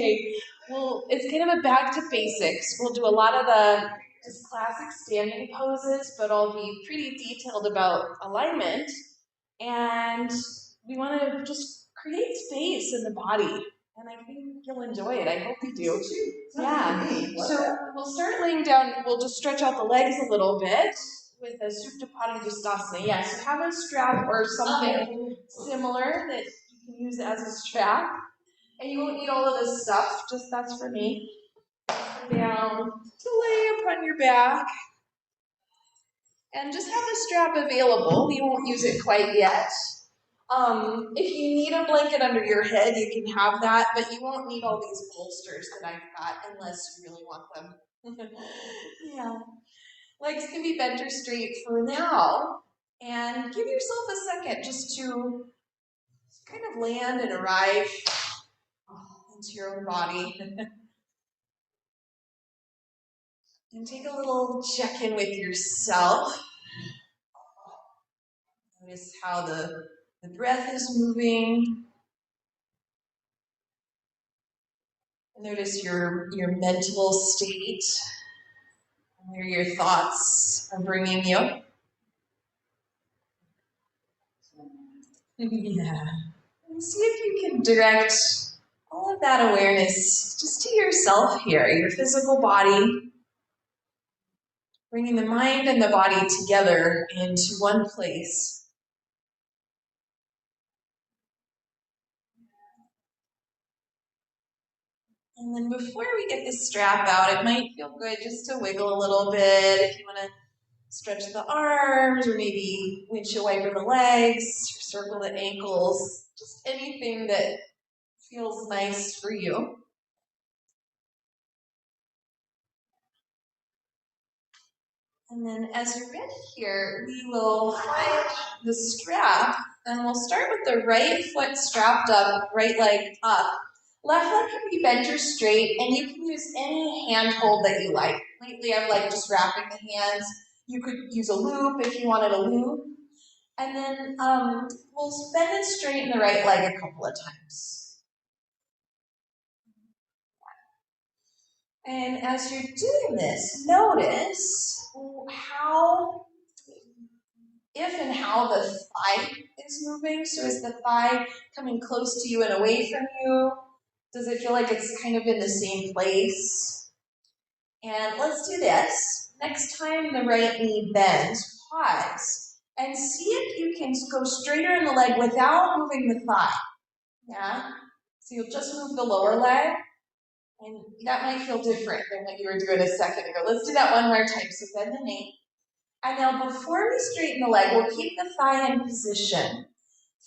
today. Well, it's kind of a back to basics. We'll do a lot of the just classic standing poses, but I'll be pretty detailed about alignment. And we want to just create space in the body. And I think you'll enjoy it. I hope you do. Yeah. So we'll start laying down. We'll just stretch out the legs a little bit with a Supta Padangusthasana. Yes, so have a strap or something similar that you can use as a strap. And you won't need all of this stuff, just that's for me. Down to lay upon your back. And just have the strap available. We won't use it quite yet. If you need a blanket under your head, you can have that, but you won't need all these bolsters that I've got unless you really want them. Yeah. Legs can be bent or straight for now. And give yourself a second just to kind of land and arrive into your own body. And take a little check-in with yourself. Notice how the breath is moving. Notice your mental state, where your thoughts are bringing you. Yeah. And see if you can direct all of that awareness just to yourself here, your physical body, bringing the mind and the body together into one place. And then before we get the strap out, it might feel good just to wiggle a little bit if you want to stretch the arms or maybe windshield wiper the legs, circle the ankles, just anything that feels nice for you. And then as you're ready here, we will find the strap, and we'll start with the right foot strapped up, right leg up. Left leg can be bent or straight, and you can use any hand hold that you like. Lately I've liked just wrapping the hands. You could use a loop if you wanted a loop. And then we'll bend and straighten the right leg a couple of times. And as you're doing this, notice if and how the thigh is moving. So is the thigh coming close to you and away from you? Does it feel like it's kind of in the same place? And let's do this. Next time the right knee bends, pause and see if you can go straighter in the leg without moving the thigh. Yeah? So you'll just move the lower leg, and that might feel different than what you were doing a second ago. Let's do that one more time. So bend the knee. And now before we straighten the leg, we'll keep the thigh in position.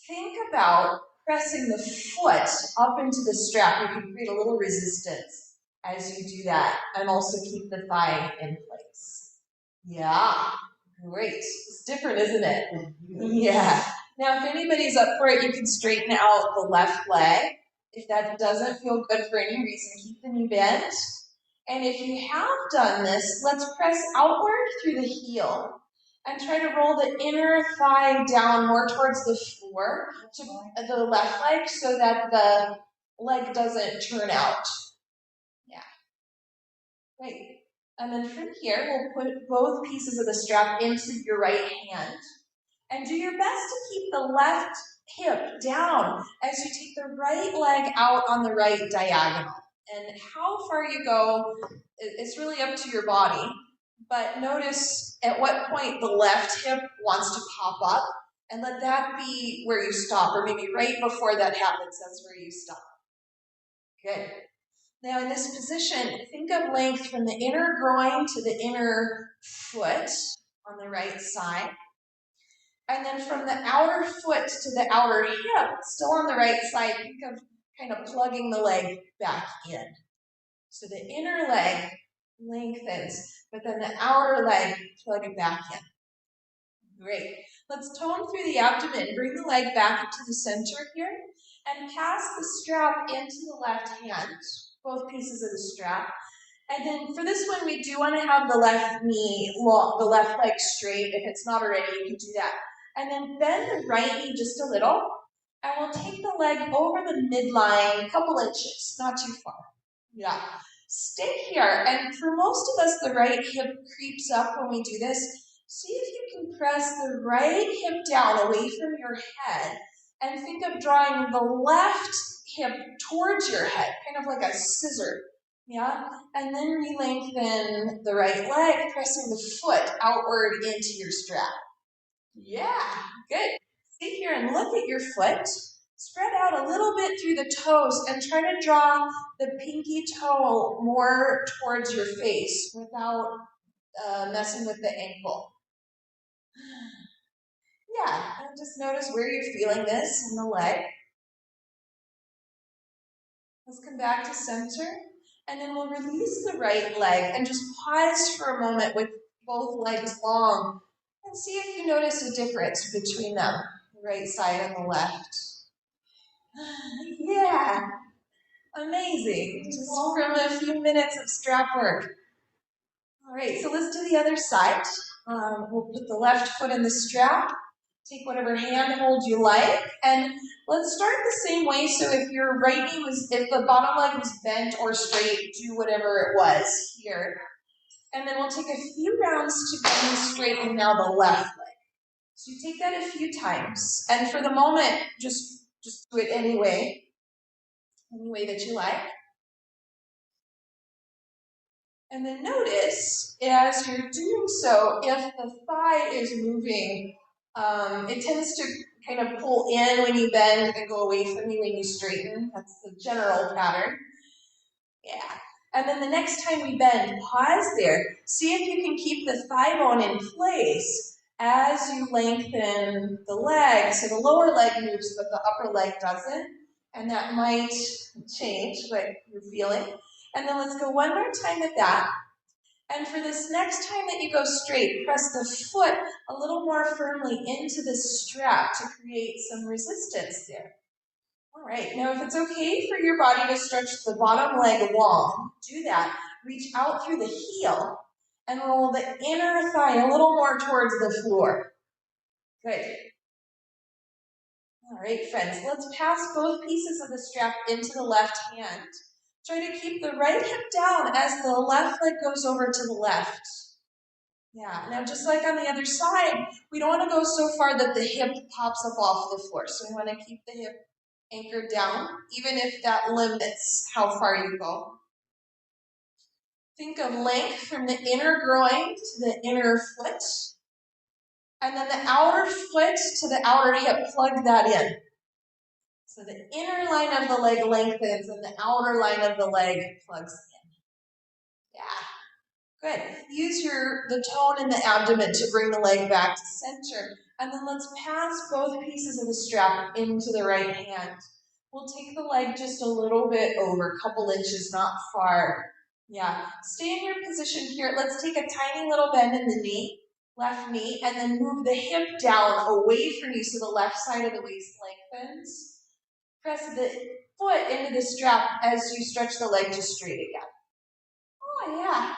Think about pressing the foot up into the strap. You can create a little resistance as you do that, and also keep the thigh in place. Yeah, great. It's different, isn't it? Yeah. Now, if anybody's up for it, you can straighten out the left leg. If that doesn't feel good for any reason, keep the knee bent. And if you have done this, let's press outward through the heel and try to roll the inner thigh down more towards the floor to the left leg so that the leg doesn't turn out. Yeah. Great. And then from here, we'll put both pieces of the strap into your right hand. And do your best to keep the left hip down as you take the right leg out on the right diagonal. And how far you go, it's really up to your body. But notice at what point the left hip wants to pop up, and let that be where you stop, or maybe right before that happens, that's where you stop. Good. Now in this position, think of length from the inner groin to the inner foot on the right side. And then from the outer foot to the outer hip, still on the right side, think of kind of plugging the leg back in. So the inner leg lengthens, but then the outer leg, plug it back in. Great. Let's tone through the abdomen. Bring the leg back into the center here, and pass the strap into the left hand, both pieces of the strap. And then for this one, we do want to have the left knee long, the left leg straight. If it's not already, you can do that. And then bend the right knee just a little, And we'll take the leg over the midline, a couple inches, not too far. Yeah. Stay here, and for most of us, the right hip creeps up when we do this. See if you can press the right hip down away from your head, and think of drawing the left hip towards your head, kind of like a scissor. Yeah, and then re-lengthen the right leg, pressing the foot outward into your strap. Yeah, good. Sit here and look at your foot. Spread out a little bit through the toes and try to draw the pinky toe more towards your face without messing with the ankle. Yeah, and just notice where you're feeling this in the leg. Let's come back to center, and then we'll release the right leg and just pause for a moment with both legs long and see if you notice a difference between them, the right side and the left. Yeah, amazing. Just from a few minutes of strap work. All right, so let's do the other side. We'll put the left foot in the strap. Take whatever hand hold you like, and let's start the same way. So if your right knee was, if the bottom leg was bent or straight, do whatever it was here. And then we'll take a few rounds to come straighten now the left leg. So you take that a few times, and for the moment, just do it any way that you like. And then notice, as you're doing so, if the thigh is moving, it tends to kind of pull in when you bend and go away from you when you straighten. That's the general pattern. Yeah. And then the next time we bend, pause there. See if you can keep the thigh bone in place as you lengthen the leg. So the lower leg moves, but the upper leg doesn't. And that might change what you're feeling. And then let's go one more time with that. And for this next time that you go straight, press the foot a little more firmly into the strap to create some resistance there. All right, now if it's okay for your body to stretch the bottom leg long, do that. Reach out through the heel and roll the inner thigh a little more towards the floor. Good. All right, friends, let's pass both pieces of the strap into the left hand. Try to keep the right hip down as the left leg goes over to the left. Yeah, now just like on the other side, we don't want to go so far that the hip pops up off the floor. So we want to keep the hip anchored down, even if that limits how far you go. Think of length from the inner groin to the inner foot. And then the outer foot to the outer hip, plug that in. So the inner line of the leg lengthens and the outer line of the leg plugs in. Yeah, good. Use the tone in the abdomen to bring the leg back to center. And then let's pass both pieces of the strap into the right hand. We'll take the leg just a little bit over, a couple inches, not far. Yeah, stay in your position here. Let's take a tiny little bend in the knee, left knee, and then move the hip down away from you so the left side of the waist lengthens. Press the foot into the strap as you stretch the leg just straight again. Oh, yeah.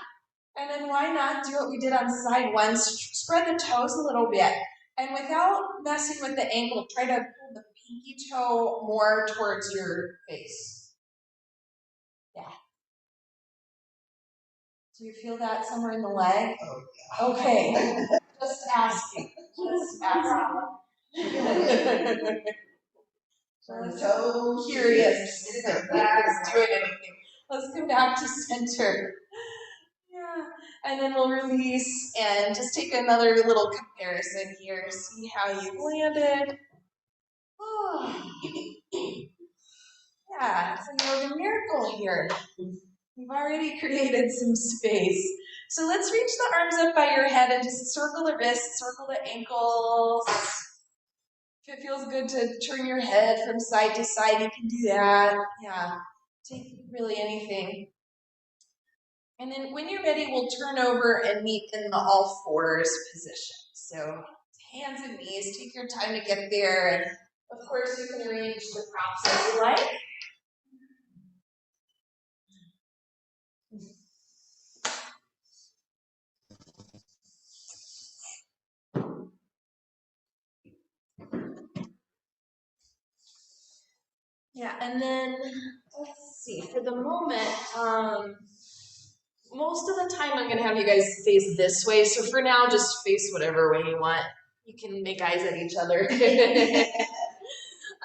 And then why not do what we did on side one, spread the toes a little bit. And without messing with the ankle, try to pull the pinky toe more towards your face. Yeah. Do you feel that somewhere in the leg? Okay. Just asking. Just asking. So curious if that is doing anything. Let's come back to center. Yeah. And then we'll release and just take another little comparison here. See how you landed. Oh. Yeah, so the miracle here. We've already created some space. So let's reach the arms up by your head and just circle the wrists, circle the ankles. If it feels good to turn your head from side to side, you can do that. Yeah, take really anything. And then when you're ready, we'll turn over and meet in the all fours position. So hands and knees, take your time to get there. And of course, you can arrange the props as you like. And then, let's see, for the moment, most of the time I'm going to have you guys face this way. So for now, just face whatever way you want. You can make eyes at each other.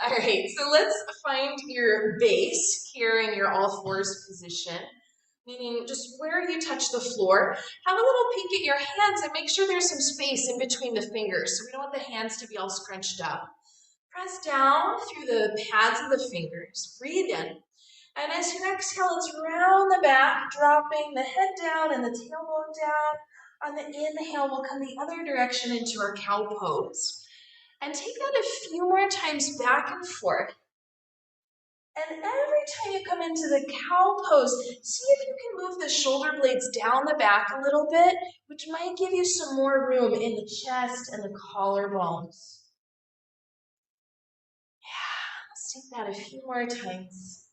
All right, so let's find your base here in your all fours position, meaning just where you touch the floor. Have a little peek at your hands and make sure there's some space in between the fingers. So we don't want the hands to be all scrunched up. Press down through the pads of the fingers. Breathe in. And as you exhale, it's round the back, dropping the head down and the tailbone down. On the inhale, we'll come the other direction into our cow pose. And take that a few more times back and forth. And every time you come into the cow pose, see if you can move the shoulder blades down the back a little bit, which might give you some more room in the chest and the collarbones. Yeah, let's take that a few more times.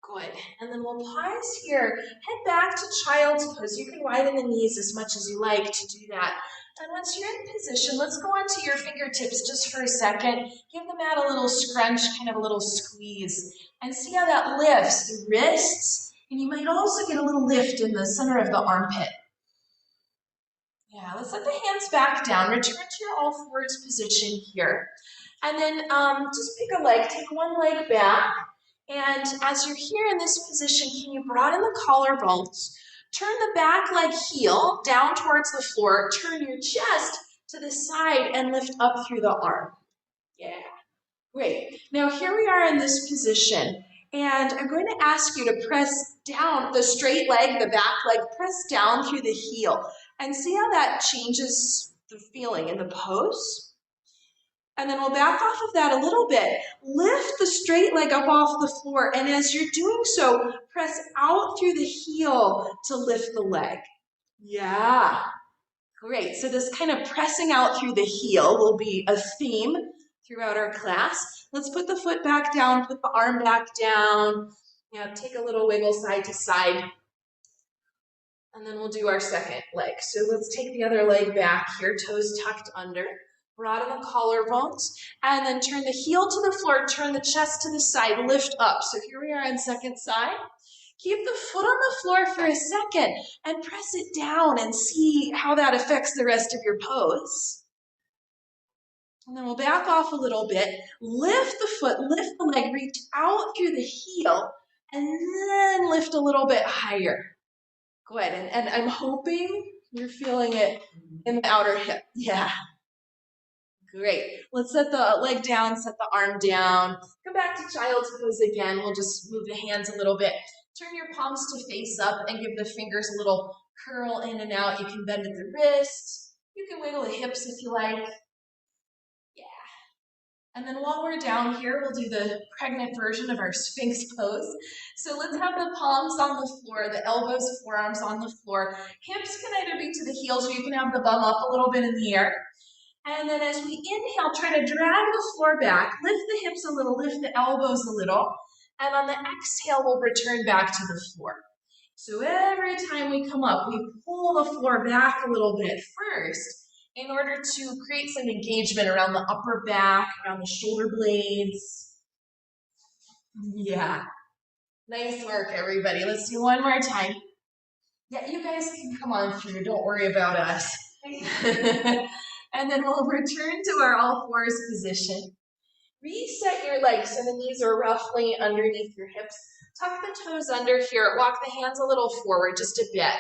Good. And then we'll pause here. Head back to child's pose. You can widen the knees as much as you like to do that. And once you're in position, let's go onto your fingertips just for a second. Give the mat a little scrunch, kind of a little squeeze. And see how that lifts the wrists. And you might also get a little lift in the center of the armpit. Yeah, let's let the hands back down. Return to your all fours position here. And then just pick a leg. Take one leg back. And as you're here in this position, can you broaden the collarbones? Turn the back leg heel down towards the floor. Turn your chest to the side and lift up through the arm. Yeah, great. Now here we are in this position. And I'm going to ask you to press down the straight leg, the back leg, press down through the heel. And see how that changes the feeling in the pose? And then we'll back off of that a little bit. Lift the straight leg up off the floor, and as you're doing so, press out through the heel to lift the leg. Yeah, great. So this kind of pressing out through the heel will be a theme throughout our class. Let's put the foot back down, put the arm back down. Yeah, take a little wiggle side to side. And then we'll do our second leg. So let's take the other leg back here, toes tucked under. Broaden the collarbones, and then turn the heel to the floor, turn the chest to the side, lift up. So here we are on second side. Keep the foot on the floor for a second and press it down and see how that affects the rest of your pose. And then we'll back off a little bit, lift the foot, lift the leg, reach out through the heel, and then lift a little bit higher. Good, and I'm hoping you're feeling it in the outer hip. Yeah. Great. Let's set the leg down, set the arm down. Come back to child's pose again. We'll just move the hands a little bit. Turn your palms to face up and give the fingers a little curl in and out. You can bend at the wrist. You can wiggle the hips if you like. Yeah. And then while we're down here, we'll do the pregnant version of our Sphinx pose. So let's have the palms on the floor, the elbows, forearms on the floor. Hips can either be to the heels or you can have the bum up a little bit in the air. And then as we inhale, try to drag the floor back, lift the hips a little, lift the elbows a little, and on the exhale, we'll return back to the floor. So every time we come up, we pull the floor back a little bit first in order to create some engagement around the upper back, around the shoulder blades. Yeah. Nice work, everybody. Let's do one more time. Yeah, you guys can come on through. Don't worry about us. And then we'll return to our all fours position. Reset your legs so the knees are roughly underneath your hips. Tuck the toes under here. Walk the hands a little forward, just a bit.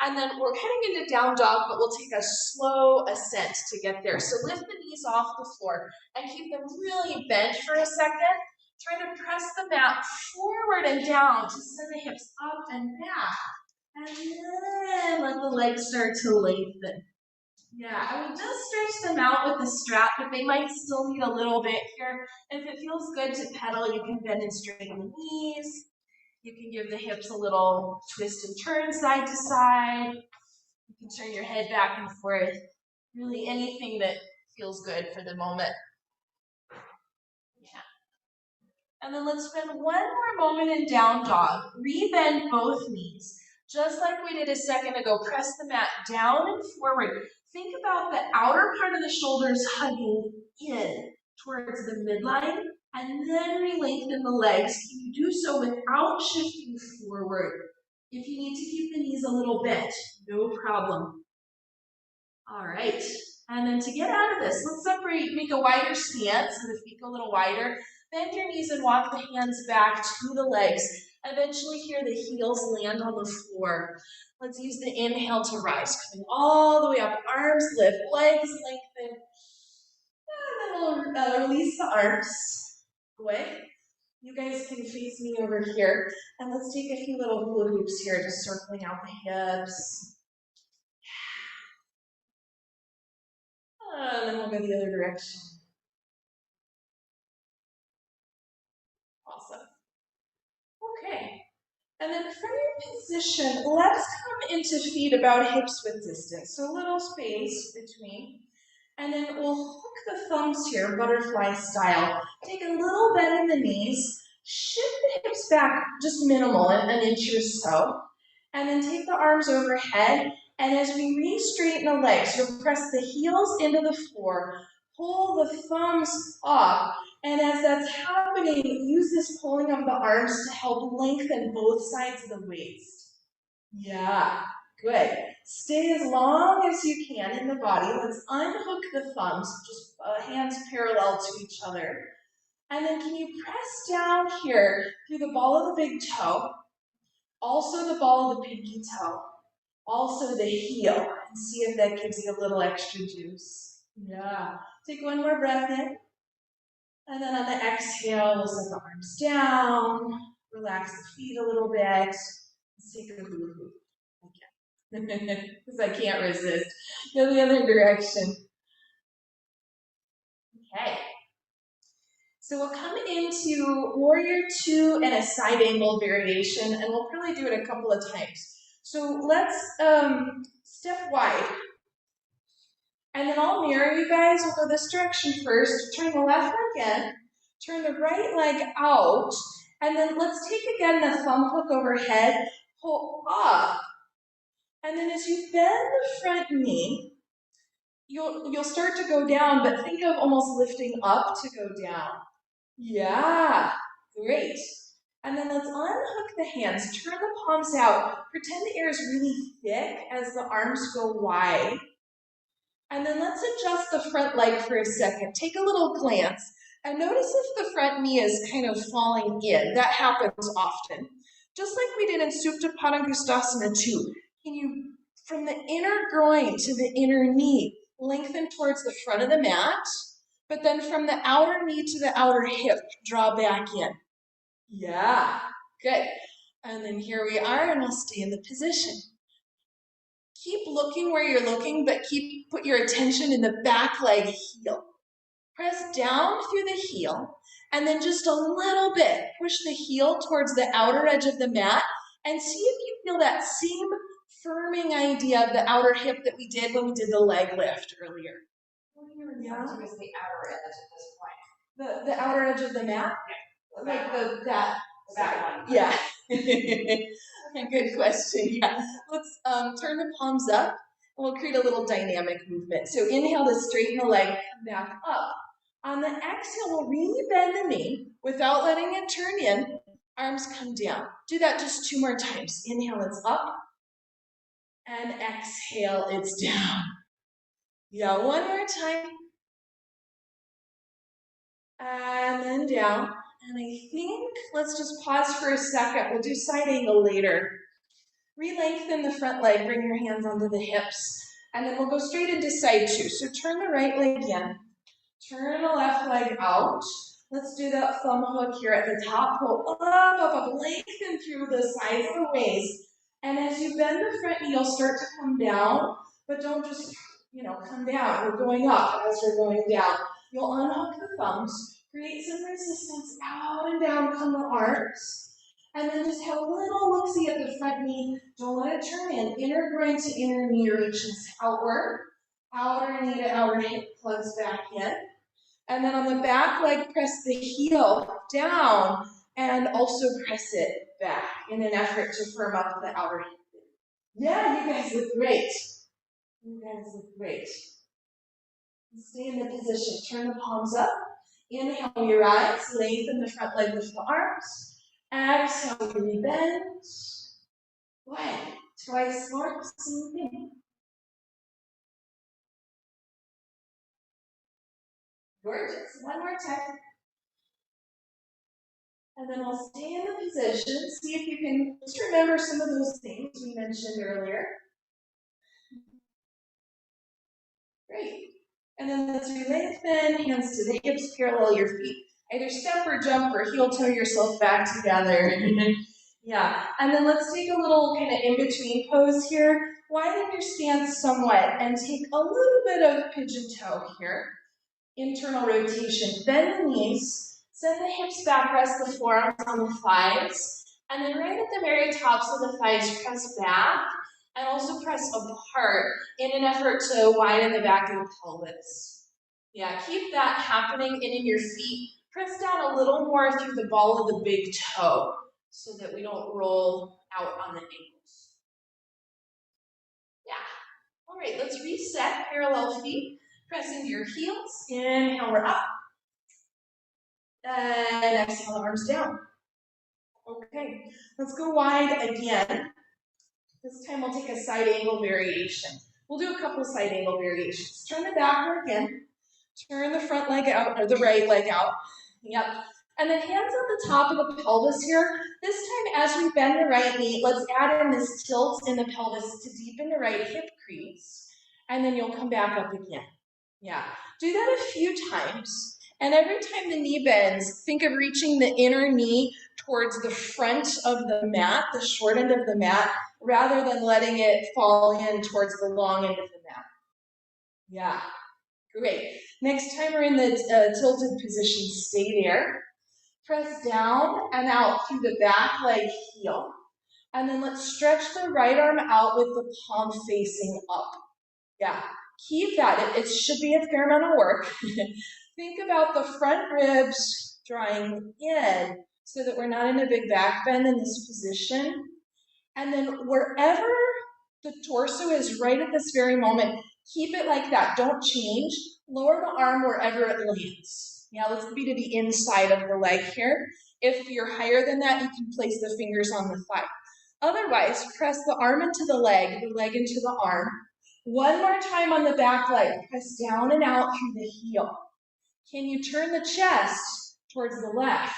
And then we're heading into down dog, but we'll take a slow ascent to get there. So lift the knees off the floor and keep them really bent for a second. Try to press the mat forward and down to send the hips up and back. And then let the legs start to lengthen. Yeah, I would just stretch them out with the strap, but they might still need a little bit here. If it feels good to pedal, you can bend and straighten the knees. You can give the hips a little twist and turn side to side. You can turn your head back and forth. Really anything that feels good for the moment. Yeah. And then let's spend one more moment in down dog. Rebend both knees. Just like we did a second ago, press the mat down and forward. Think about the outer part of the shoulders hugging in towards the midline, and then re-lengthen the legs. Can you do so without shifting forward? If you need to keep the knees a little bent, no problem. All right, and then to get out of this, let's separate, make a wider stance, so the feet go a little wider. Bend your knees and walk the hands back to the legs. Eventually here, the heels land on the floor. Let's use the inhale to rise, coming all the way up, arms lift, legs lengthen. And then we'll release the arms away. You guys can face me over here, and let's take a few little hula hoops here, just circling out the hips. And then we'll go the other direction. Awesome. Okay. And then from your position, let's come into feet about hips width distance. So a little space between. And then we'll hook the thumbs here, butterfly style. Take a little bend in the knees. Shift the hips back, just minimal, an inch or so. And then take the arms overhead. And as we re-straighten the legs, you'll press the heels into the floor. Pull the thumbs up. And as that's happening, use this pulling of the arms to help lengthen both sides of the waist. Yeah, good. Stay as long as you can in the body. Let's unhook the thumbs, just hands parallel to each other. And then can you press down here through the ball of the big toe, also the ball of the pinky toe, also the heel, and see if that gives you a little extra juice. Yeah. Take one more breath in. And then on the exhale, we'll set the arms down, relax the feet a little bit. Let's take a hula hoop. Because I can't resist. Go the other direction. Okay. So we'll come into warrior two and a side angle variation, and we'll probably do it a couple of times. So let's step wide. And then I'll mirror you guys. We'll go this direction first. Turn the left leg in. Turn the right leg out. And then let's take again the thumb hook overhead. Pull up. And then as you bend the front knee, you'll start to go down, but think of almost lifting up to go down. Yeah, great. And then let's unhook the hands, turn the palms out, pretend the air is really thick as the arms go wide. And then let's adjust the front leg for a second. Take a little glance and notice if the front knee is kind of falling in. That happens often. Just like we did in Supta Padangusthasana 2. Can you, from the inner groin to the inner knee, lengthen towards the front of the mat, but then from the outer knee to the outer hip, draw back in. Yeah, good. And then here we are, and we'll stay in the position. Keep looking where you're looking, but put your attention in the back leg heel. Press down through the heel, and then just a little bit, push the heel towards the outer edge of the mat, and see if you feel that same firming idea of the outer hip that we did when we did the leg lift earlier. Yeah. What is the outer edge at this point? The outer edge of the mat? Yeah. Like that one. Yeah. Good question. Yeah. Let's turn the palms up, and we'll create a little dynamic movement. So inhale to straighten the leg, come back up. On the exhale, we'll really bend the knee without letting it turn in. Arms come down. Do that just 2 more times. Inhale, it's up. And exhale, it's down. Yeah, one more time. And then down. And I think, let's just pause for a second. We'll do side angle later. Re-lengthen the front leg, bring your hands onto the hips. And then we'll go straight into side 2. So turn the right leg in. Turn the left leg out. Let's do that thumb hook here at the top. Pull up, lengthen through the sides of the waist. And as you bend the front knee, you'll start to come down, but don't just, come down. We're going up as we're going down. You'll unhook the thumbs, create some resistance, out and down come the arms. And then just have a little look-see at the front knee. Don't let it turn in. Inner groin to inner knee reaches outward. Outer knee to outer hip plugs back in. And then on the back leg, press the heel down and also press it back in an effort to firm up the outer hip. Yeah, you guys look great. You guys look great. Stay in the position. Turn the palms up. Inhale, you rise. Lengthen the front leg, lift the arms. Exhale, you bend. Good. Twice more. Same thing. Gorgeous. One more time. And then we'll stay in the position. See if you can just remember some of those things we mentioned earlier. Great. And then let's lengthen, hands to the hips, parallel your feet. Either step or jump or heel toe yourself back together. Yeah. And then let's take a little kind of in-between pose here. Widen your stance somewhat and take a little bit of pigeon toe here. Internal rotation. Bend the knees. Send the hips back, rest the forearms on the thighs. And then right at the very tops of the thighs, press back. And also press apart in an effort to widen the back of the pelvis. Yeah, keep that happening in your feet. Press down a little more through the ball of the big toe so that we don't roll out on the ankles. Yeah. All right, let's reset. Parallel feet. Press into your heels. Inhale, we're up. And exhale, arms down. Okay, let's go wide again. This time we'll take a side angle variation. We'll do a couple side angle variations. Turn the back leg in. Turn the front leg out, or the right leg out. Yep. And then hands on the top of the pelvis here. This time as we bend the right knee, let's add in this tilt in the pelvis to deepen the right hip crease. And then you'll come back up again. Yeah. Do that a few times. And every time the knee bends, think of reaching the inner knee towards the front of the mat, the short end of the mat, rather than letting it fall in towards the long end of the mat. Yeah, great. Next time we're in the tilted position, stay there. Press down and out through the back leg heel. And then let's stretch the right arm out with the palm facing up. Yeah, keep that. It should be a fair amount of work. Think about the front ribs drawing in so that we're not in a big back bend in this position. And then wherever the torso is right at this very moment, keep it like that. Don't change. Lower the arm wherever it lands. Yeah, let's be to the inside of the leg here. If you're higher than that, you can place the fingers on the thigh. Otherwise, press the arm into the leg into the arm. One more time on the back leg. Press down and out through the heel. Can you turn the chest towards the left?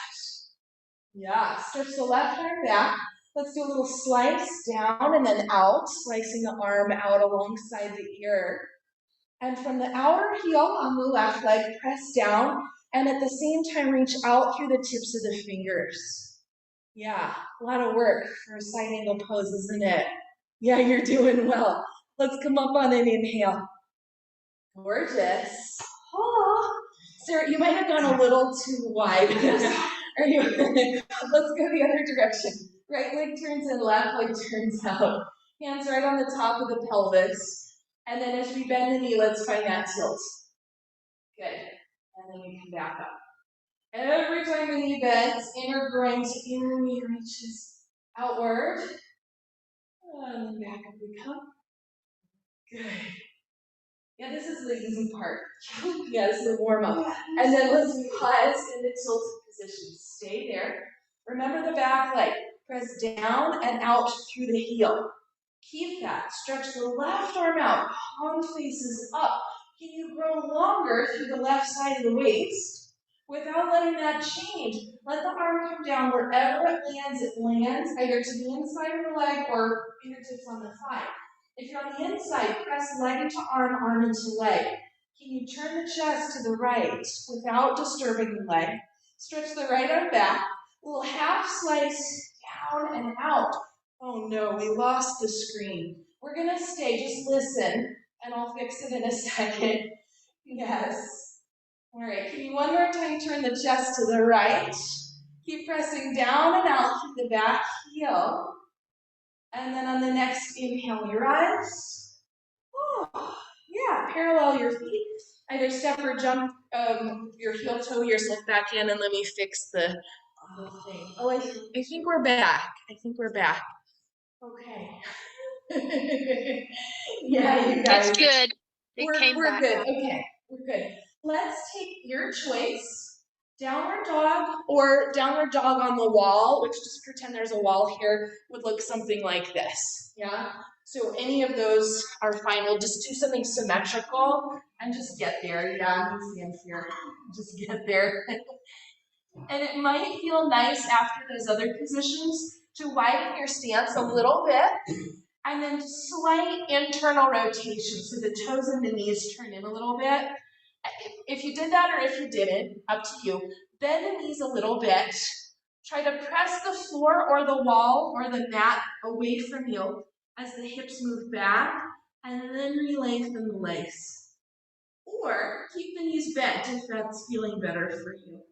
Yeah, stretch the left arm back. Let's do a little slice down and then out, slicing the arm out alongside the ear. And from the outer heel on the left leg, press down and at the same time reach out through the tips of the fingers. Yeah, a lot of work for a side angle pose, isn't it? Yeah, you're doing well. Let's come up on an inhale. Gorgeous. Oh, Sarah, you might have gone a little too wide. Are you? Let's go the other direction. Right leg turns in, left leg turns out. Hands right on the top of the pelvis. And then as we bend the knee, let's find that tilt. Good. And then we come back up. Every time the knee bends, inner groin to inner knee reaches outward. And then back up we come. Good. Yeah, this is the easy part. Yes, the warm up. And then let's pause in the tilted position. Stay there. Remember the back leg. Press down and out through the heel. Keep that. Stretch the left arm out. Palm faces up. Can you grow longer through the left side of the waist without letting that change? Let the arm come down wherever it lands either to the inside of the leg or fingertips on the thigh. If you're on the inside, press leg into arm, arm into leg. Can you turn the chest to the right without disturbing the leg? Stretch the right arm back. A little half slice down and out. Oh no, we lost the screen. We're going to stay. Just listen, and I'll fix it in a second. Yes. All right, can you one more time turn the chest to the right? Keep pressing down and out through the back heel. And then on the next inhale, you rise. Oh, yeah, parallel your feet. Either step or jump your heel toe your slip back in, and let me fix the thing. Oh, I think we're back. Okay. Yeah, you guys. It's good. It came We're back good. up. Okay. We're good. Let's take your choice, downward dog or downward dog on the wall, which just pretend there's a wall here, would look something like this, yeah? So any of those are fine. We'll just do something symmetrical and just get there. Yeah, you stand here. Just get there. And it might feel nice after those other positions to widen your stance a little bit and then slight internal rotation so the toes and the knees turn in a little bit. If you did that or if you didn't, up to you. Bend the knees a little bit. Try to press the floor or the wall or the mat away from you as the hips move back, and then re-lengthen the legs. Or keep the knees bent if that's feeling better for you.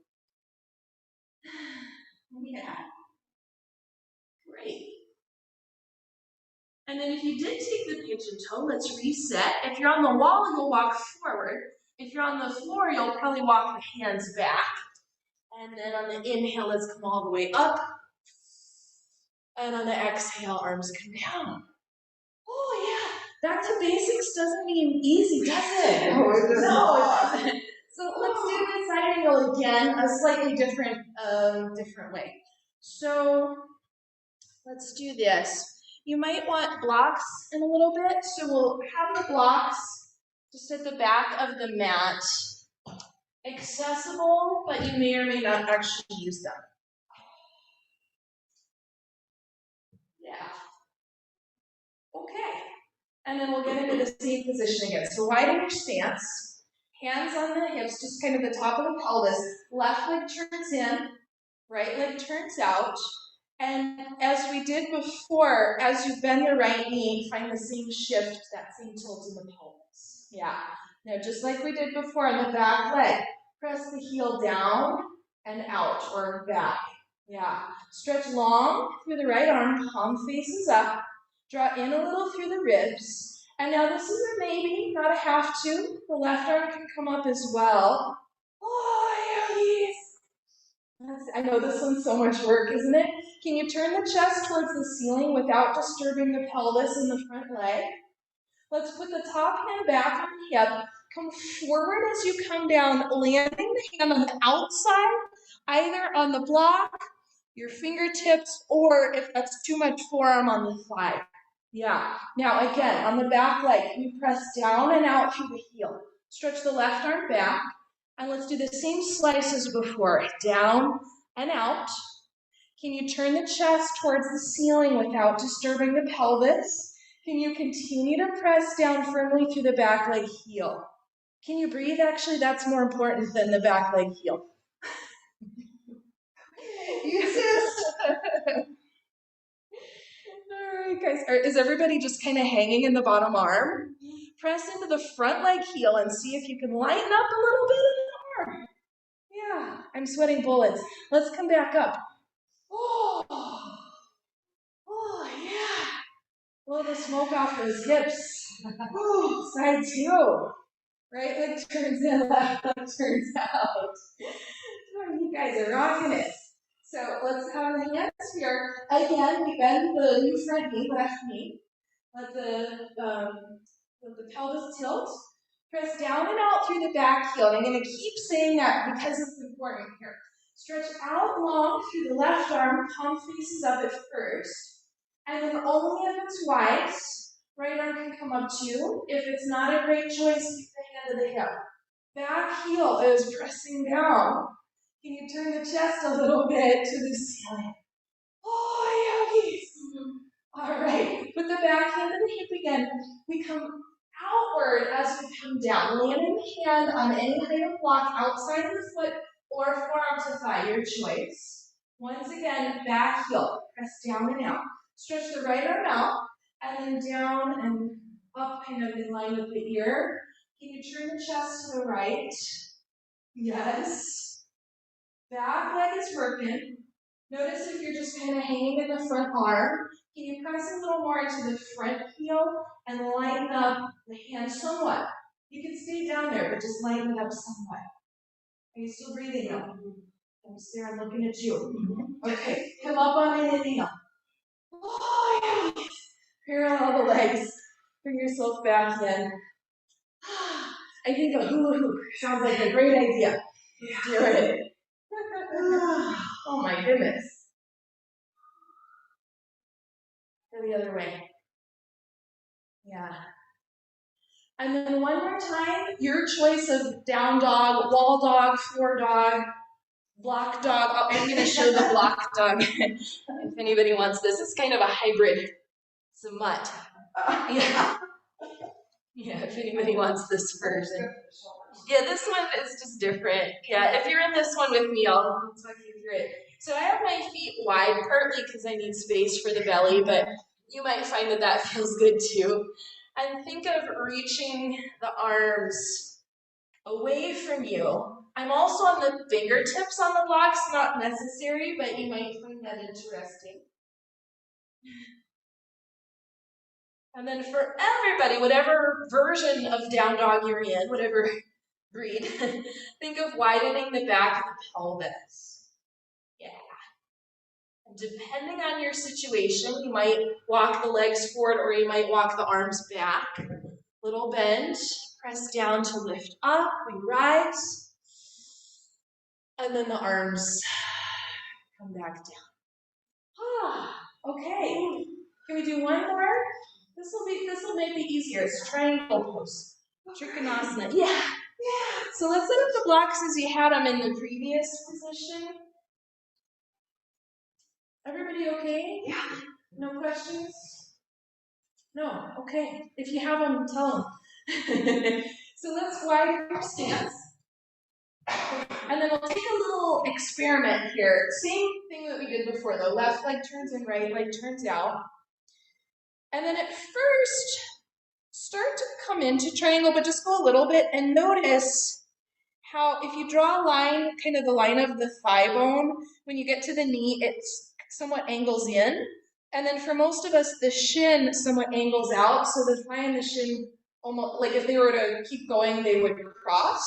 Yeah. Great. And then if you did take the pigeon toe, let's reset. If you're on the wall, you'll walk forward. If you're on the floor, you'll probably walk the hands back. And then on the inhale, let's come all the way up. And on the exhale, arms come down. Oh yeah, back to basics doesn't mean easy, does it? No, it doesn't. So let's do the side angle again, a slightly different way. So let's do this. You might want blocks in a little bit, so we'll have the blocks just at the back of the mat, accessible, but you may or may not actually use them. Yeah. Okay. And then we'll get into the same position again. So widen your stance, hands on the hips, just kind of the top of the pelvis. Left leg turns in, right leg turns out. And as we did before, as you bend the right knee, find the same shift, that same tilt in the pelvis. Yeah. Now, just like we did before on the back leg, press the heel down and out or back. Yeah. Stretch long through the right arm, palm faces up. Draw in a little through the ribs. And now this is a maybe, not a have to. The left arm can come up as well. Oh, yogis. I know this one's so much work, isn't it? Can you turn the chest towards the ceiling without disturbing the pelvis and the front leg? Let's put the top hand back on the hip. Come forward as you come down, landing the hand on the outside, either on the block, your fingertips, or if that's too much, forearm on the thigh. Yeah. Now again, on the back leg, can you press down and out through the heel? Stretch the left arm back, and let's do the same slice as before. Down and out. Can you turn the chest towards the ceiling without disturbing the pelvis? Can you continue to press down firmly through the back leg heel? Can you breathe? Actually, that's more important than the back leg heel. Yes. All right, guys. Is everybody just kind of hanging in the bottom arm? Press into the front leg heel and see if you can lighten up a little bit in the arm. Yeah, I'm sweating bullets. Let's come back up. Oh, yeah. Blow the smoke off those hips. Oh, side two. Right leg turns in, left leg turns out. Oh, you guys are rocking it. So let's have the hands here. Again, we bend the new front knee, left knee. Let the pelvis tilt. Press down and out through the back heel. And I'm going to keep saying that because it's important here. Stretch out long through the left arm, palm faces up at first. And then only if it's wide, right arm can come up too. If it's not a great choice, keep the hand to the hip. Back heel is pressing down. Can you turn the chest a little bit to the ceiling? Oh, yogis. All right, put the back hand in the hip again. We come outward as we come down. Landing the hand on any height of block outside of the foot or forearm to thigh, your choice. Once again, back heel. Press down and out. Stretch the right arm out and then down and up kind of in line with the ear. Can you turn the chest to the right? Yes. Back leg is working. Notice if you're just kind of hanging in the front arm. Can you press a little more into the front heel and lighten up the hand somewhat? You can stay down there, but just lighten it up somewhat. Are you still breathing though? I'm there, I'm looking at you. Okay, come up on an inhale. Oh, yeah. Parallel the legs. Bring yourself back in. I think a hula hoop sounds like a great idea. Let's do it. Oh my goodness. Go the other way. Yeah. And then one more time, your choice of down dog, wall dog, floor dog, block dog. Oh, I'm going to show the block dog if anybody wants this. It's kind of a hybrid. It's a mutt. Yeah. Yeah, if anybody wants this version. Yeah, this one is just different. Yeah, if you're in this one with me, I'll talk you through it. So I have my feet wide, partly because I need space for the belly, but you might find that that feels good too. And think of reaching the arms away from you. I'm also on the fingertips on the blocks, not necessary, but you might find that interesting. And then for everybody, whatever version of down dog you're in, whatever breed, think of widening the back of the pelvis. Yeah. And depending on your situation, you might walk the legs forward or you might walk the arms back. Little bend, press down to lift up, we rise. And then the arms come back down. Okay. Can we do one more? This will make it easier. It's triangle pose. Trikonasana. Yeah. So let's set up the blocks as you had them in the previous position. Everybody okay? Yeah. No questions? No. Okay. If you have them, tell them. So let's widen our stance. And then we'll take a little experiment here. Same thing that we did before, though. Left leg turns in, right leg turns out. And then at first, start to come into triangle, but just go a little bit and notice how if you draw a line, kind of the line of the thigh bone, when you get to the knee, it somewhat angles in. And then for most of us, the shin somewhat angles out, so the thigh and the shin, almost like if they were to keep going, they would cross.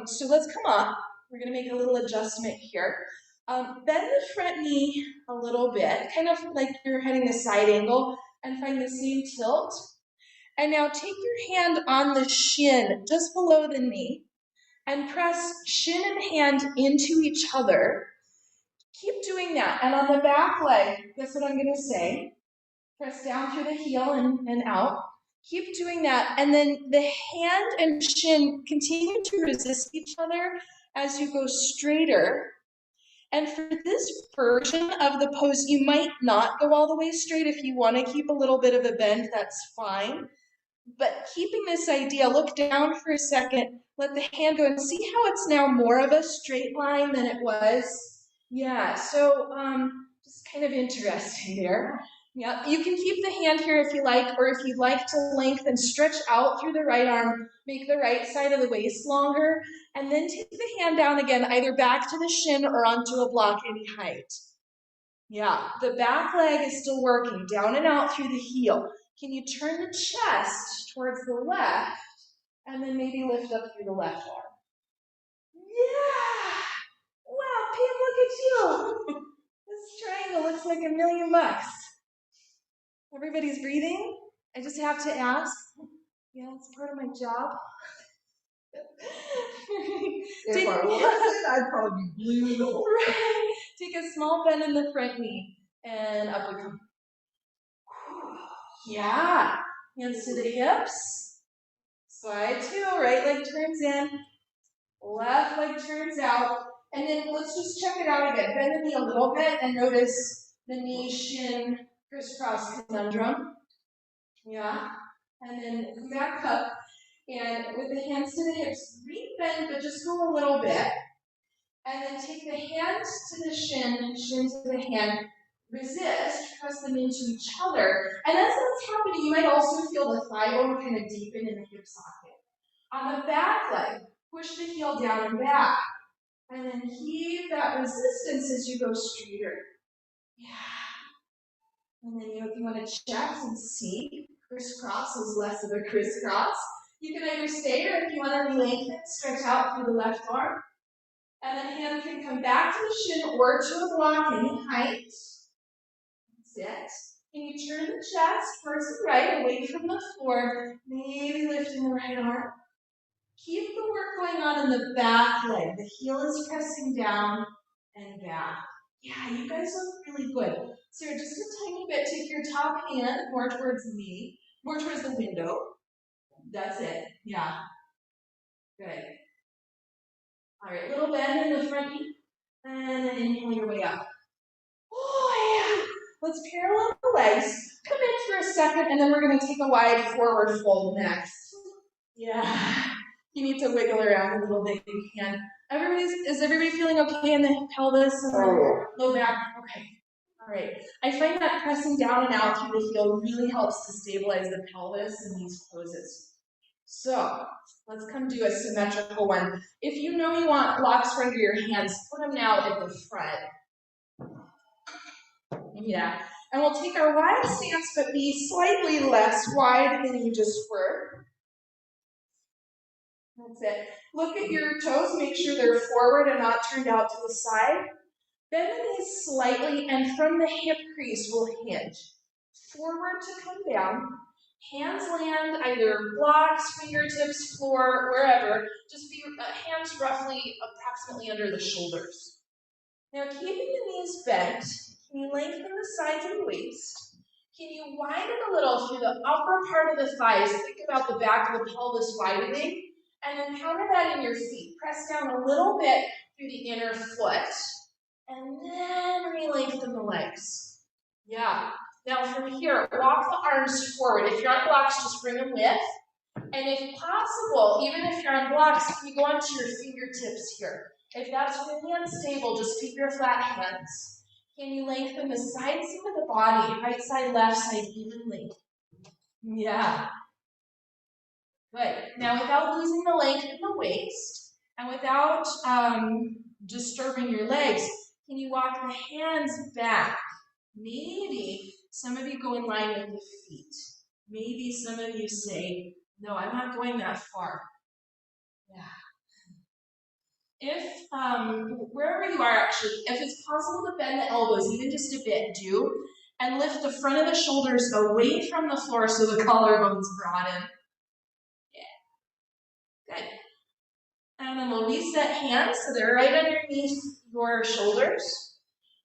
So let's come up. We're going to make a little adjustment here. Bend the front knee a little bit, kind of like you're heading a side angle, and find the same tilt. And now take your hand on the shin, just below the knee, and press shin and hand into each other. Keep doing that. And on the back leg, that's what I'm going to say. Press down through the heel and out. Keep doing that. And then the hand and shin continue to resist each other as you go straighter. And for this version of the pose, you might not go all the way straight. If you want to keep a little bit of a bend, that's fine. But keeping this idea, look down for a second, let the hand go and see how it's now more of a straight line than it was. Yeah, so just kind of interesting there. Yeah, you can keep the hand here if you like, or if you'd like to lengthen, stretch out through the right arm, make the right side of the waist longer, and then take the hand down again, either back to the shin or onto a block any height. Yeah, the back leg is still working, down and out through the heel. Can you turn the chest towards the left, and then maybe lift up through the left arm? Yeah! Wow, Pam, look at you! This triangle looks like $1,000,000. Everybody's breathing? I just have to ask. Yeah, it's part of my job. If I wasn't, I'd probably be blue. Right. Take a small bend in the front knee, and up we come. Yeah. Hands to the hips. Slide two. Right leg turns in. Left leg turns out. And then let's just check it out again. Bend the knee a little bit and notice the knee shin crisscross conundrum. Yeah. And then come back up. And with the hands to the hips, re-bend, but just go a little bit. And then take the hands to the shin, shin to the hand. Resist, press them into each other. And as that's happening, you might also feel the thigh bone kind of deepen in the hip socket. On the back leg, push the heel down and back. And then heave that resistance as you go straighter. Yeah. And then if you want to check and see, crisscross is less of a crisscross. You can either stay, or if you want to lengthen, stretch out through the left arm. And then hand can come back to the shin or to a block any height. That's it. Can you turn the chest first and right away from the floor, maybe lifting the right arm. Keep the work going on in the back leg. The heel is pressing down and back. Yeah, you guys look really good. Sarah, just a tiny bit, take your top hand more towards me, more towards the window. That's it. Yeah. Good. All right, little bend in the front knee, and then inhale your way up. Oh, yeah. Let's parallel the legs. Come in for a second, and then we're going to take a wide forward fold next. Yeah. You need to wiggle around a little bit if you can. Is everybody feeling okay in the pelvis and the low back? Okay. All right. I find that pressing down and out through the heel really helps to stabilize the pelvis in these poses. So let's come do a symmetrical one. If you know you want blocks for under your hands, put them now at the front. Yeah. And we'll take our wide stance, but be slightly less wide than you just were. That's it. Look at your toes, make sure they're forward and not turned out to the side. Bend the knees slightly, and from the hip crease will hinge. Forward to come down. Hands land either blocks, fingertips, floor, wherever. Just be hands roughly approximately under the shoulders. Now keeping the knees bent, can you lengthen the sides of the waist? Can you widen a little through the upper part of the thighs? Think about the back of the pelvis widening. And then counter that in your feet. Press down a little bit through the inner foot. And then re-lengthen the legs. Yeah. Now from here, walk the arms forward. If you're on blocks, just bring them with. And if possible, even if you're on blocks, you go onto your fingertips here. If that's really unstable, just keep your flat hands. Can you lengthen the side seam of the body, right side, left side evenly? Yeah. Good. Now without losing the length in the waist, and without disturbing your legs, can you walk the hands back? Maybe some of you go in line with the feet. Maybe some of you say, no, I'm not going that far. Yeah. If, wherever you are actually, if it's possible to bend the elbows even just a bit, do. And lift the front of the shoulders away from the floor so the collarbones broaden. Yeah. Good. And then we'll reset hands so they're right underneath your shoulders.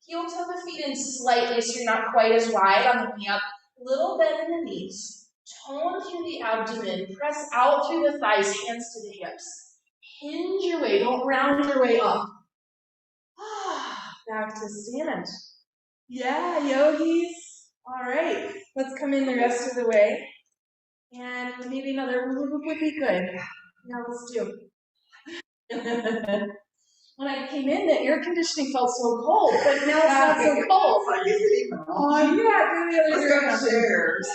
Heel toe the feet in slightly so you're not quite as wide on the way up. Little bend in the knees. Tone through the abdomen. Press out through the thighs, hands to the hips. Hinge your way. Don't round your way up. Back to stand. Yeah, yogis. All right. Let's come in the rest of the way. And maybe another whoop would be good. Now let's do. When I came in, the air conditioning felt so cold, but now it's not so cold. Oh, yeah, go the other direction. Chairs.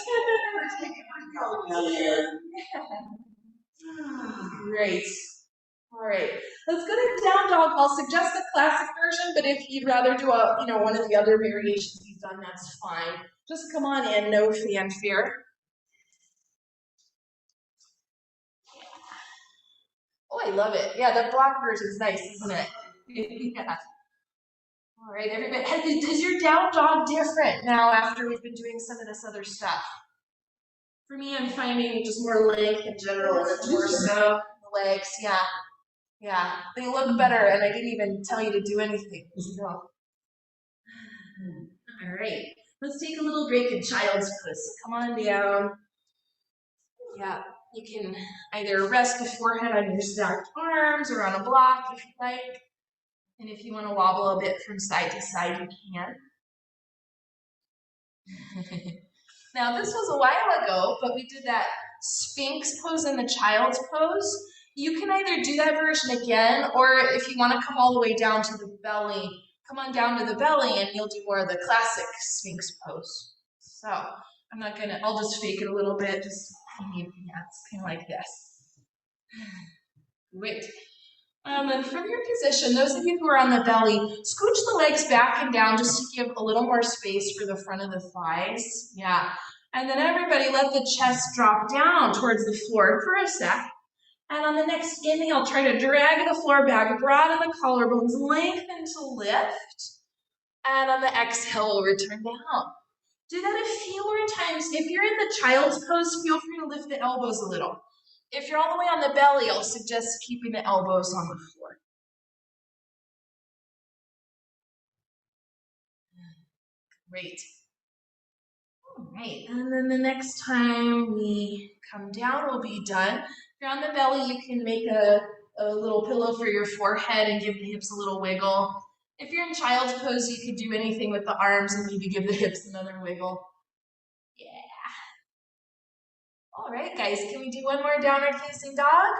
Great. All right. Let's go to down dog. I'll suggest the classic version, but if you'd rather do one of the other variations you've done, that's fine. Just come on in, no fanfare. Oh, I love it. Yeah, the block version's nice, isn't it? Yeah. All right, everybody. Is your down dog different now after we've been doing some of this other stuff? For me, I'm finding just more length in general in the torso, the legs. Yeah, yeah. They look better, and I didn't even tell you to do anything. So. All right. Let's take a little break in child's pose. Come on down. Yeah. You can either rest the forehead on your stacked arms or on a block if you like. And if you want to wobble a bit from side to side, you can. Now, this was a while ago, but we did that Sphinx pose and the child's pose. You can either do that version again, or if you want to come all the way down to the belly, come on down to the belly and you'll do more of the classic Sphinx pose. So, I'll just fake it a little bit, just, yeah, it's kind of like this. Great. And from your position, those of you who are on the belly, scooch the legs back and down just to give a little more space for the front of the thighs. Yeah. And then everybody let the chest drop down towards the floor for a sec. And on the next inhale, try to drag the floor back, broaden the collarbones, lengthen to lift. And on the exhale, we'll return down. Do that a few more times. If you're in the child's pose, feel free to lift the elbows a little. If you're all the way on the belly, I'll suggest keeping the elbows on the floor. Great. All right, and then the next time we come down, we'll be done. If you're on the belly, you can make a little pillow for your forehead and give the hips a little wiggle. If you're in child's pose, you could do anything with the arms and maybe give the hips another wiggle. Yeah. All right, guys, can we do one more downward facing dog?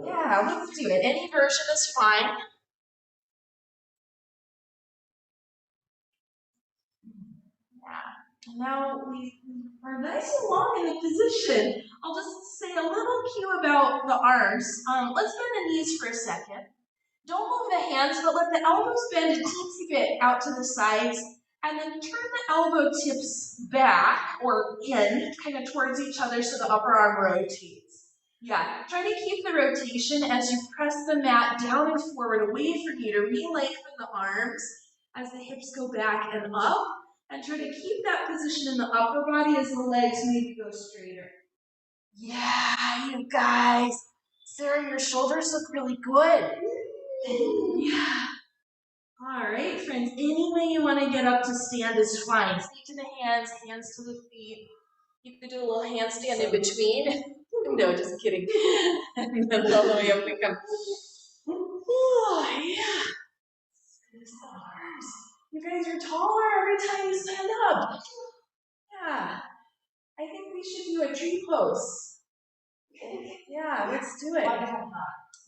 Yeah, let's do it. Any version is fine. Yeah. Now we are nice and long in the position. I'll just say a little cue about the arms. Let's bend the knees for a second. Don't move the hands, but let the elbows bend a teensy bit out to the sides, and then turn the elbow tips back or in, kind of towards each other so the upper arm rotates. Yeah, try to keep the rotation as you press the mat down and forward away from you to re-lengthen the arms as the hips go back and up, and try to keep that position in the upper body as the legs maybe go straighter. Yeah, you guys. Sarah, your shoulders look really good. Yeah. All right, friends. Any way you want to get up to stand is fine. Feet to the hands, hands to the feet. You could do a little handstand in between. No, just kidding. And then all the way up we come. Oh, yeah. You guys are taller every time you stand up. Yeah. I think we should do a tree pose. Yeah, let's do it.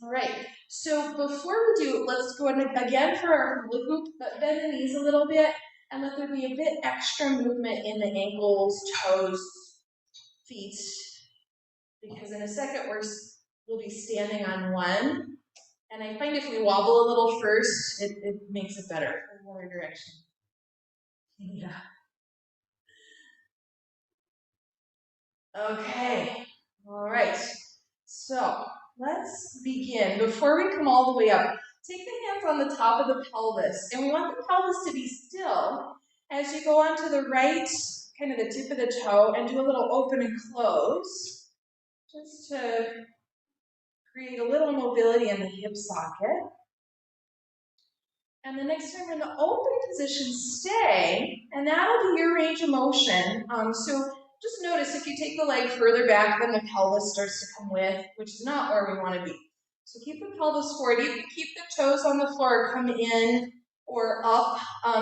All right, so before we do, let's go again for our hula hoop, but bend the knees a little bit, and let there be a bit extra movement in the ankles, toes, feet, because in a second we'll be standing on one, and I find if we wobble a little first, it makes it better in the other direction. Yeah. Okay, all right, so let's begin. Before we come all the way up, take the hands on the top of the pelvis, and we want the pelvis to be still as you go onto the right, kind of the tip of the toe, and do a little open and close, just to create a little mobility in the hip socket. And the next time we're in the open position, stay, and that'll be your range of motion. So just notice if you take the leg further back, then the pelvis starts to come with, which is not where we want to be. So keep the pelvis forward. You can keep the toes on the floor, come in or up.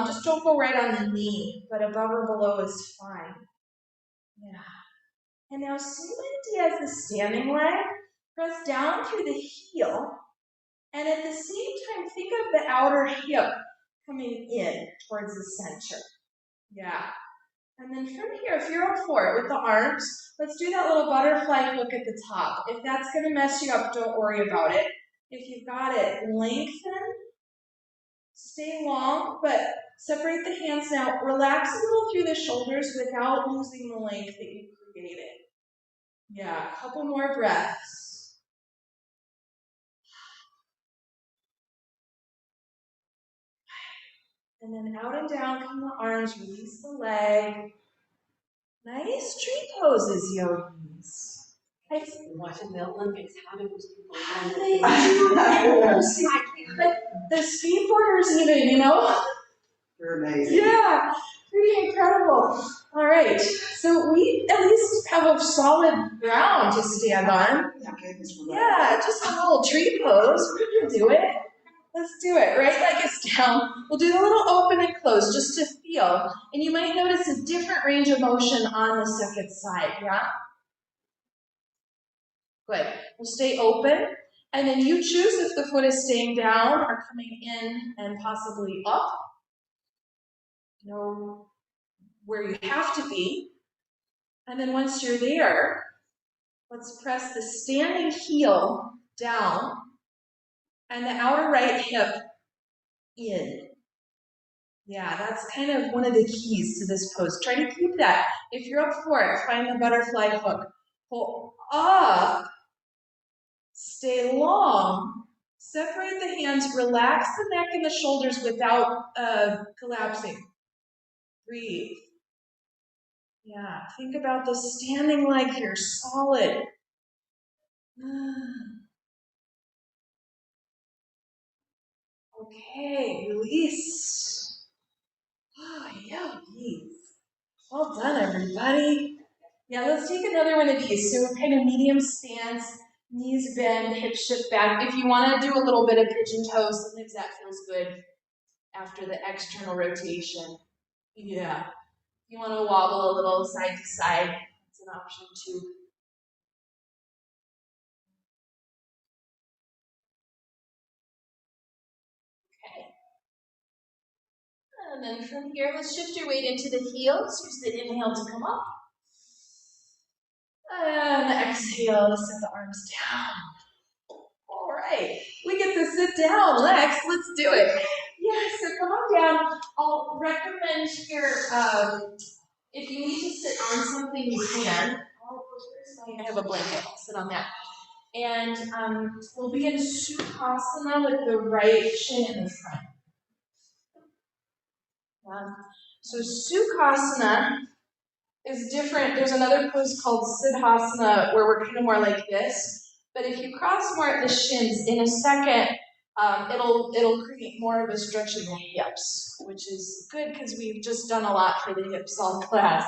Just don't go right on the knee, but above or below is fine. Yeah. And now same idea as the standing leg. Press down through the heel, and at the same time, think of the outer hip coming in towards the center. Yeah. And then from here, if you're up for it with the arms, let's do that little butterfly hook at the top. If that's going to mess you up, don't worry about it. If you've got it, lengthen, stay long, but separate the hands now. Relax a little through the shoulders without losing the length that you created. Yeah, a couple more breaths. And then out and down come the arms, release the leg. Nice tree poses, yogis. Watching the Olympics, how do those people But the skateboarders even, you know? They're amazing. Yeah, pretty incredible. All right, so we at least have a solid ground to stand on. Yeah, just a little tree pose. We can do it. Let's do it. Right leg is down. We'll do the little open and close just to feel. And you might notice a different range of motion on the second side, yeah? Good. We'll stay open. And then you choose if the foot is staying down or coming in and possibly up. Know where you have to be. And then once you're there, let's press the standing heel down and the outer right hip in. Yeah, that's kind of one of the keys to this pose. Try to keep that. If you're up for it, find the butterfly hook. Pull up, stay long, separate the hands, relax the neck and the shoulders without collapsing. Breathe. Yeah, think about the standing leg here, solid. Okay, release. Oh, yeah, geez. Well done, everybody. Yeah, let's take another one of these. So kind of medium stance, knees bend, hips shift back. If you want to do a little bit of pigeon toes, sometimes that feels good after the external rotation. Yeah. You want to wobble a little side to side. That's an option too. Okay. And then from here, let's shift your weight into the heels. Use the inhale to come up. And the exhale to set the arms down. All right, we get to sit down, Lex. Let's do it. Yeah, so come on down. I'll recommend here, if you need to sit on something, you can. I have a blanket. I'll sit on that. And we'll be in Sukhasana with the right shin in the front. So Sukhasana is different. There's another pose called Siddhasana where we're kind of more like this. But if you cross more at the shins, in a second, it'll create more of a stretch in the hips, which is good because we've just done a lot for the hips all class.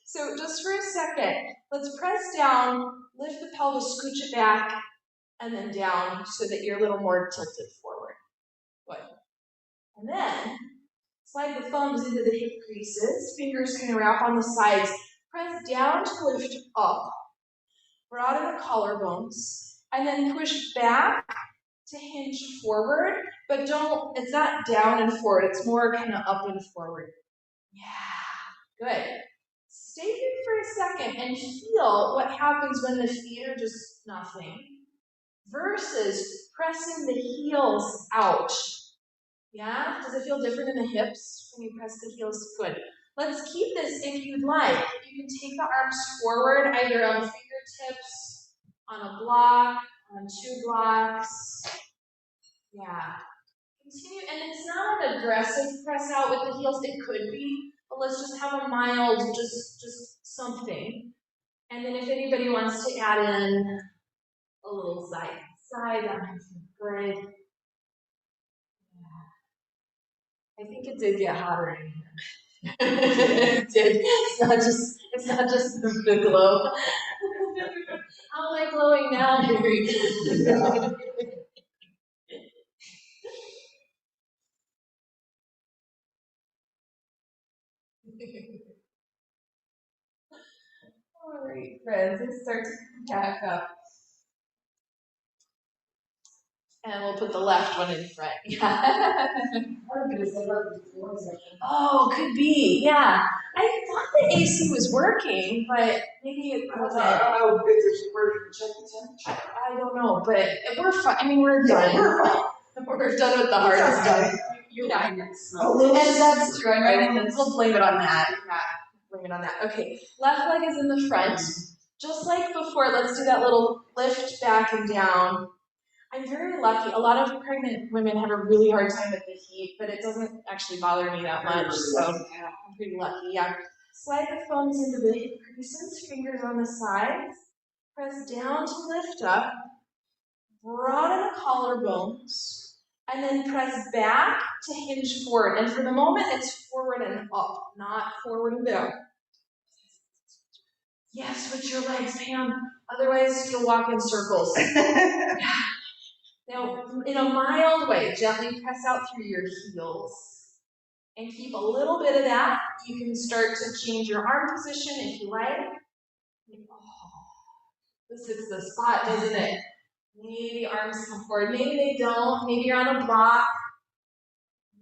So just for a second, let's press down, lift the pelvis, scooch it back, and then down so that you're a little more tilted forward. Good. And then slide the thumbs into the hip creases, fingers kind of wrap on the sides. Press down to lift up, broaden the collarbones, and then push back to hinge forward, but it's not down and forward, it's more kind of up and forward. Yeah, good. Stay here for a second and feel what happens when the feet are just nothing, versus pressing the heels out. Yeah? Does it feel different in the hips when you press the heels? Good. Let's keep this if you'd like. You can take the arms forward, either on fingertips, on a block, on 2 blocks. Yeah. Continue, and it's not an aggressive press out with the heels. It could be, but let's just have a mild, just something. And then if anybody wants to add in a little side, that might feel good. I think it did get hotter in here. It did. It's not just the glow. How am I glowing now? All right, friends, let's start to come back up. And we'll put the left one in front. Yeah. Oh, could be. Yeah. I thought the AC was working, but maybe it wasn't. I don't know, but we're fine. I mean, we're done. We're done with the hard stuff. Yeah. And that's true. We'll blame it on that. Yeah. Blame it on that. Okay. Left leg is in the front. Just like before, let's do that little lift back and down. I'm very lucky. A lot of pregnant women have a really hard time with the heat, but it doesn't actually bother me that much, so I'm pretty lucky, yeah. Slide the thumbs into the hip creases, fingers on the sides. Press down to lift up. Broaden the collarbones. And then press back to hinge forward. And for the moment, it's forward and up, not forward and down. Yeah, switch your legs, Pam. Otherwise, you'll walk in circles. Now, in a mild way, gently press out through your heels. And keep a little bit of that. You can start to change your arm position if you like. Oh, this hits the spot, doesn't it? Maybe arms come forward. Maybe they don't. Maybe you're on a block.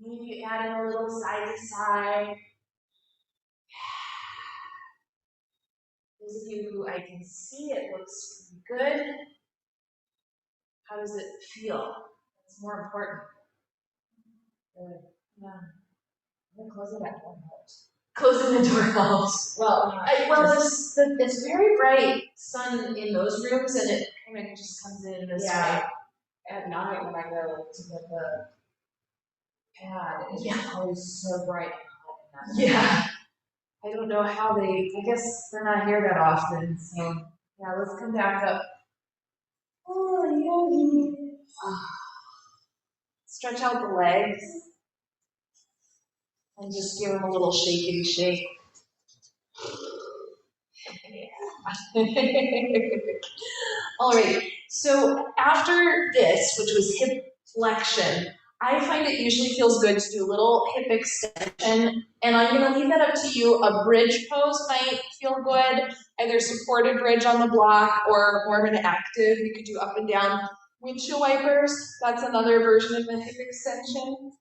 Maybe you add in a little side to side. Those of you who I can see, it looks good. How does it feel? It's more important. Good. Yeah. I'm closing that door helps. Closing the door helps. Well, it's very bright sun in those rooms, and it kind of just comes in this way. At night when I go to get the pad, it's always so bright and hot. Yeah. I don't know how I guess they're not here that often, so yeah, let's come back up. Stretch out the legs and just give them a little shakey shake. All right, so after this, which was hip flexion, I find it usually feels good to do a little hip extension, and I'm gonna leave that up to you. A bridge pose might feel good, either supported bridge on the block or more of an active. You could do up and down windshield wipers. That's another version of the hip extension.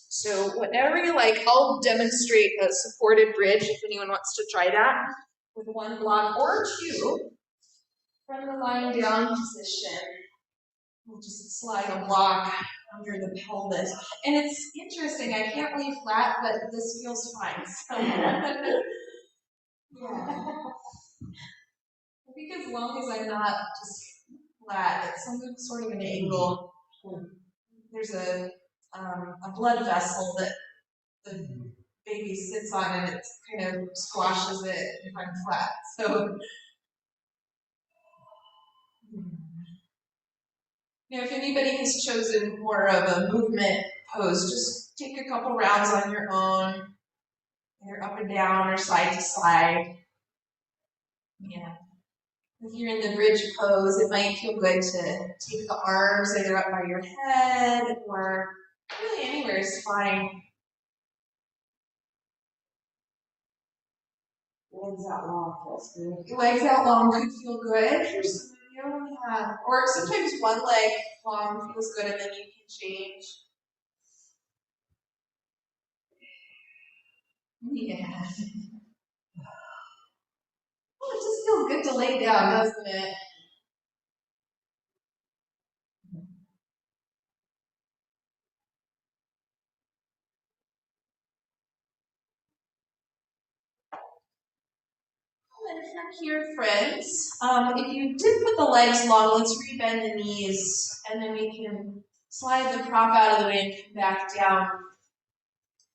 So whatever you like, I'll demonstrate a supported bridge if anyone wants to try that with one block or two. From the lying down position, we'll just slide a block under the pelvis. And it's interesting, I can't lay flat, but this feels fine. So, yeah. I think as long as I'm not just flat, it's some sort of an angle. There's a blood vessel that the baby sits on and it kind of squashes it if I'm flat. So, now, if anybody has chosen more of a movement pose, just take a couple rounds on your own, either up and down or side to side. Yeah. If you're in the bridge pose, it might feel good to take the arms either up by your head or really anywhere is fine. Legs out long feels good. Legs out long could feel good for some of you. Yeah. Or sometimes one leg long feels good and then you can change. Yeah. Oh, it just feels good to lay down, doesn't it? And from here, friends, if you did put the legs long, let's rebend the knees, and then we can slide the prop out of the way and come back down.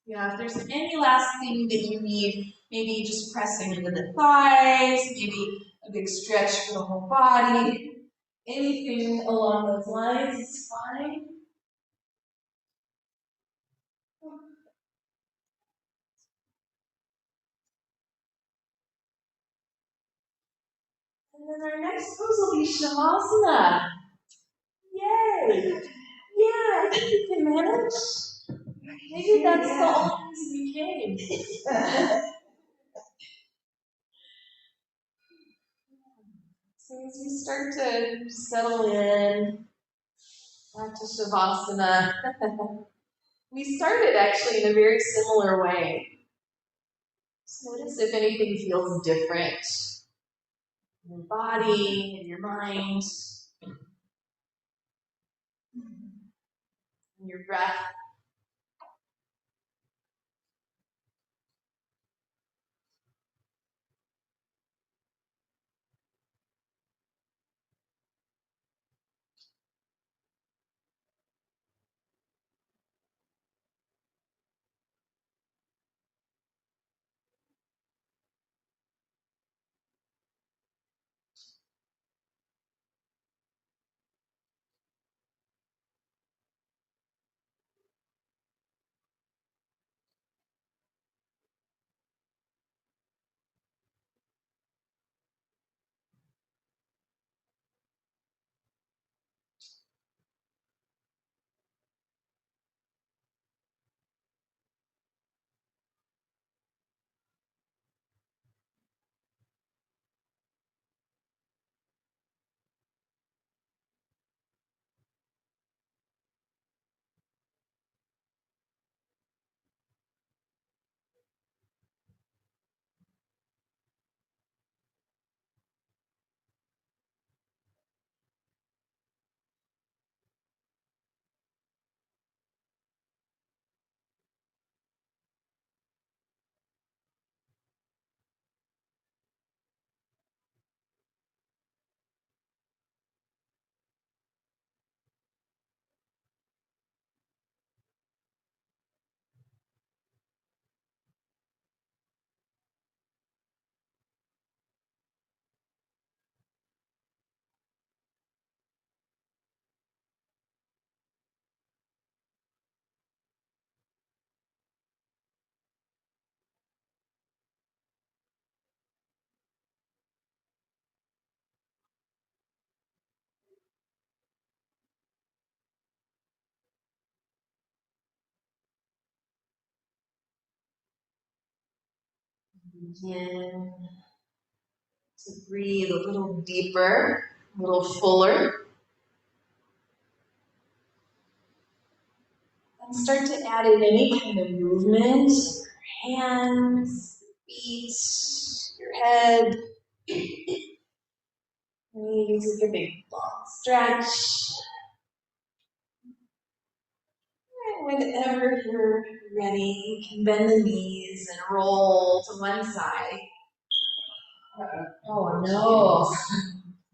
Yeah, if there's any last thing that you need, maybe just pressing into the thighs, maybe a big stretch for the whole body, anything along those lines is fine. And then our next pose will be Shavasana. Yay! Yeah, I think you can manage. Maybe that's the only reason you came. So as you start to settle in, back to Shavasana, we started actually in a very similar way. Just notice if anything feels different in your body, in your mind, in your breath. Begin to breathe a little deeper, a little fuller. And start to add in any kind of movement, your hands, feet, your head. Maybe take a big long stretch. And whenever you're ready, you can bend the knees and roll to one side. Oh no.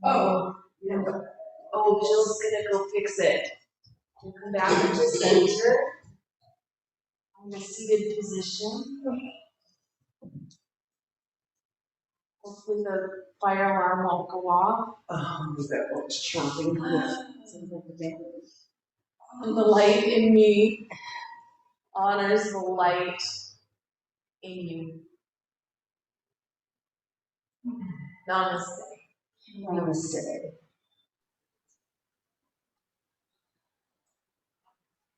Oh, Jill's gonna go fix it. We'll come back into center in a seated position. Hopefully the fire alarm won't go off. Was that what was chopping? And the light in me honors the light in you. Namaste. Namaste.